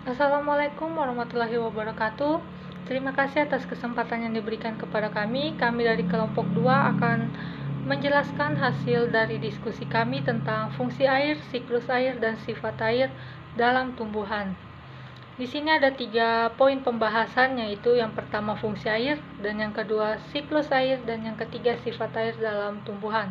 Assalamualaikum warahmatullahi wabarakatuh. Terima kasih atas kesempatan yang diberikan kepada kami. Kami dari kelompok 2 akan menjelaskan hasil dari diskusi kami tentang fungsi air, siklus air, dan sifat air dalam tumbuhan. Di sini ada 3 poin pembahasan, yaitu yang pertama fungsi air, dan yang kedua siklus air, dan yang ketiga sifat air dalam tumbuhan.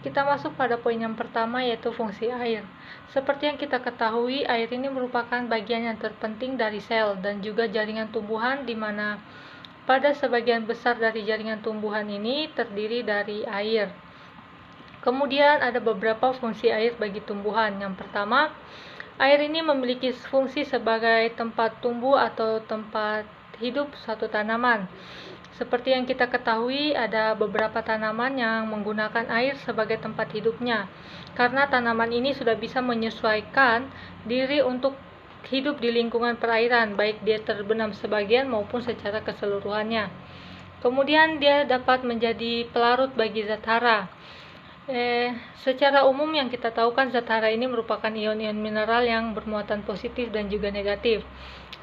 Kita masuk pada poin yang pertama, yaitu fungsi air. Seperti yang kita ketahui, air ini merupakan bagian yang terpenting dari sel dan juga jaringan tumbuhan, di mana pada sebagian besar dari jaringan tumbuhan ini terdiri dari air. Kemudian ada beberapa fungsi air bagi tumbuhan. Yang pertama, air ini memiliki fungsi sebagai tempat tumbuh atau tempat hidup suatu tanaman. Seperti yang kita ketahui, ada beberapa tanaman yang menggunakan air sebagai tempat hidupnya, karena tanaman ini sudah bisa menyesuaikan diri untuk hidup di lingkungan perairan, baik dia terbenam sebagian maupun secara keseluruhannya. Kemudian dia dapat menjadi pelarut bagi zat hara. Secara umum yang kita tahu kan, zat hara ini merupakan ion-ion mineral yang bermuatan positif dan juga negatif,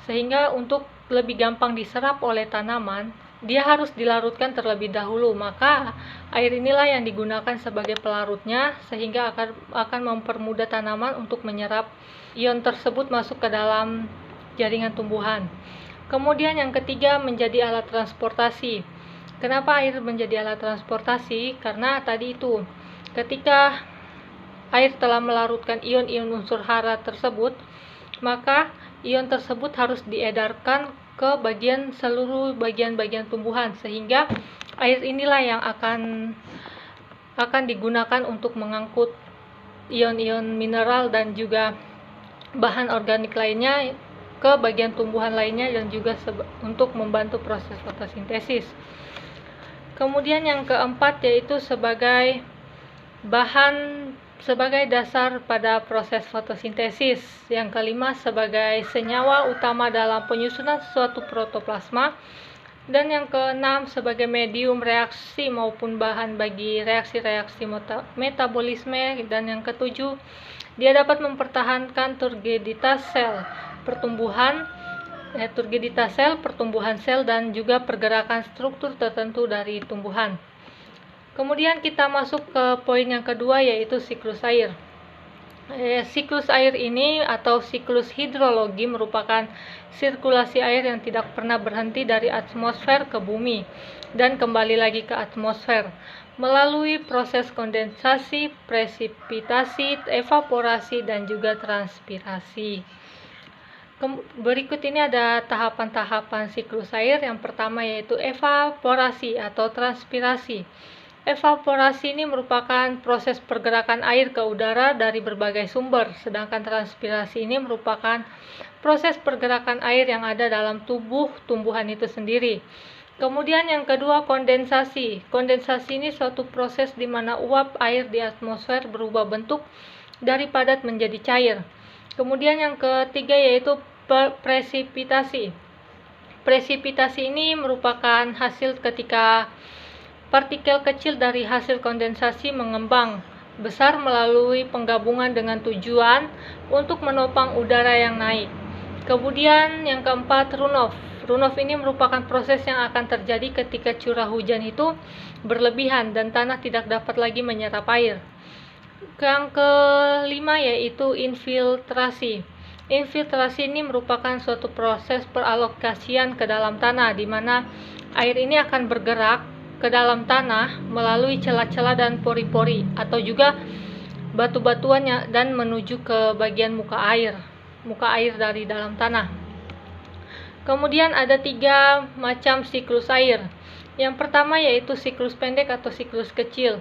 sehingga untuk lebih gampang diserap oleh tanaman, dia harus dilarutkan terlebih dahulu. Maka air inilah yang digunakan sebagai pelarutnya, sehingga akan mempermudah tanaman untuk menyerap ion tersebut masuk ke dalam jaringan tumbuhan. Kemudian yang ketiga, menjadi alat transportasi. Kenapa air menjadi alat transportasi? Karena tadi itu, ketika air telah melarutkan ion-ion unsur hara tersebut, maka ion tersebut harus diedarkan ke seluruh bagian-bagian tumbuhan, sehingga air inilah yang akan digunakan untuk mengangkut ion-ion mineral dan juga bahan organik lainnya ke bagian tumbuhan lainnya, dan juga untuk membantu proses fotosintesis. Kemudian yang keempat, yaitu sebagai dasar pada proses fotosintesis. Yang kelima, sebagai senyawa utama dalam penyusunan suatu protoplasma. Dan yang keenam, sebagai medium reaksi maupun bahan bagi reaksi-reaksi metabolisme. Dan yang ketujuh, dia dapat mempertahankan turgeditas sel pertumbuhan sel dan juga pergerakan struktur tertentu dari tumbuhan. Kemudian kita masuk ke poin yang kedua, yaitu siklus air. Siklus air ini atau siklus hidrologi merupakan sirkulasi air yang tidak pernah berhenti dari atmosfer ke bumi dan kembali lagi ke atmosfer melalui proses kondensasi, presipitasi, evaporasi, dan juga transpirasi. Berikut ini ada tahapan-tahapan siklus air. Yang pertama yaitu evaporasi atau transpirasi. Evaporasi ini merupakan proses pergerakan air ke udara dari berbagai sumber, sedangkan transpirasi ini merupakan proses pergerakan air yang ada dalam tubuh tumbuhan itu sendiri. Kemudian yang kedua, kondensasi. Kondensasi ini suatu proses di mana uap air di atmosfer berubah bentuk dari padat menjadi cair. Kemudian yang ketiga yaitu presipitasi. Presipitasi ini merupakan hasil ketika partikel kecil dari hasil kondensasi mengembang besar melalui penggabungan dengan tujuan untuk menopang udara yang naik. Kemudian yang keempat, runoff. Runoff ini merupakan proses yang akan terjadi ketika curah hujan itu berlebihan dan tanah tidak dapat lagi menyerap air. Yang kelima yaitu infiltrasi. Infiltrasi ini merupakan suatu proses peralokasian ke dalam tanah, di mana air ini akan bergerak ke dalam tanah melalui celah-celah dan pori-pori atau juga batu-batuannya dan menuju ke bagian muka air dari dalam tanah. Kemudian ada 3 macam siklus air. Yang pertama yaitu siklus pendek atau siklus kecil.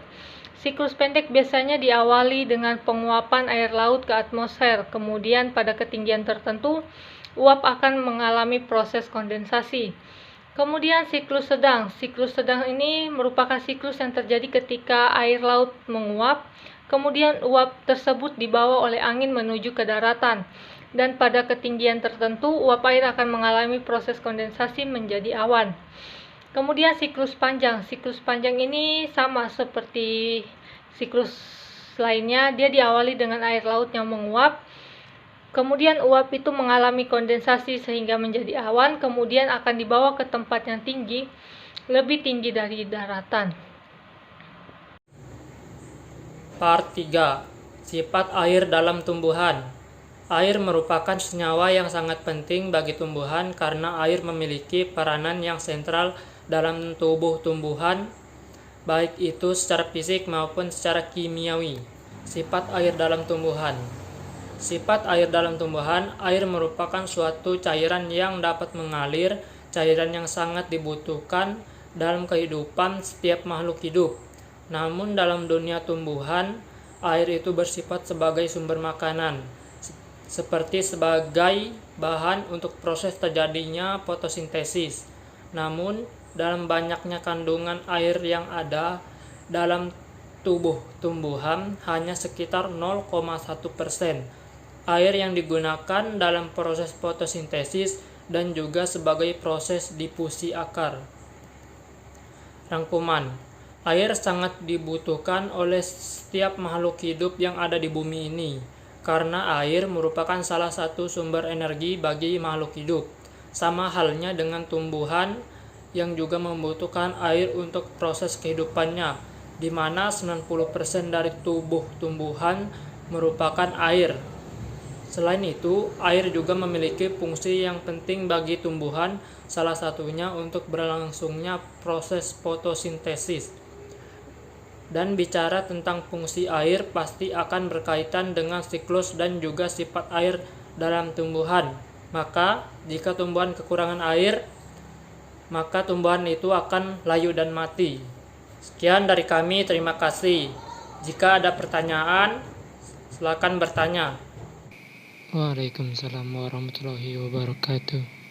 Siklus pendek biasanya diawali dengan penguapan air laut ke atmosfer. Kemudian pada ketinggian tertentu, uap akan mengalami proses kondensasi. Kemudian siklus sedang. Siklus sedang ini merupakan siklus yang terjadi ketika air laut menguap, kemudian uap tersebut dibawa oleh angin menuju ke daratan, dan pada ketinggian tertentu uap air akan mengalami proses kondensasi menjadi awan. Kemudian siklus panjang. Siklus panjang ini sama seperti siklus lainnya, dia diawali dengan air laut yang menguap, Kemudian uap itu mengalami kondensasi sehingga menjadi awan, kemudian akan dibawa ke tempat yang tinggi, lebih tinggi dari daratan. Part 3. Sifat air dalam tumbuhan. Air merupakan senyawa yang sangat penting bagi tumbuhan karena air memiliki peranan yang sentral dalam tubuh tumbuhan, baik itu secara fisik maupun secara kimiawi. Sifat air dalam tumbuhan. Sifat air dalam tumbuhan, air merupakan suatu cairan yang dapat mengalir, cairan yang sangat dibutuhkan dalam kehidupan setiap makhluk hidup. Namun dalam dunia tumbuhan, air itu bersifat sebagai sumber makanan, seperti sebagai bahan untuk proses terjadinya fotosintesis. Namun, dalam banyaknya kandungan air yang ada dalam tubuh tumbuhan hanya sekitar 0,1% air yang digunakan dalam proses fotosintesis dan juga sebagai proses difusi akar. Rangkuman. Air sangat dibutuhkan oleh setiap makhluk hidup yang ada di bumi ini, karena air merupakan salah satu sumber energi bagi makhluk hidup. Sama halnya dengan tumbuhan yang juga membutuhkan air untuk proses kehidupannya, di mana 90% dari tubuh tumbuhan merupakan air. Selain itu, air juga memiliki fungsi yang penting bagi tumbuhan, salah satunya untuk berlangsungnya proses fotosintesis. Dan bicara tentang fungsi air pasti akan berkaitan dengan siklus dan juga sifat air dalam tumbuhan. Maka, jika tumbuhan kekurangan air, maka tumbuhan itu akan layu dan mati. Sekian dari kami, terima kasih. Jika ada pertanyaan, silakan bertanya. Waalaikumsalam warahmatullahi wabarakatuh.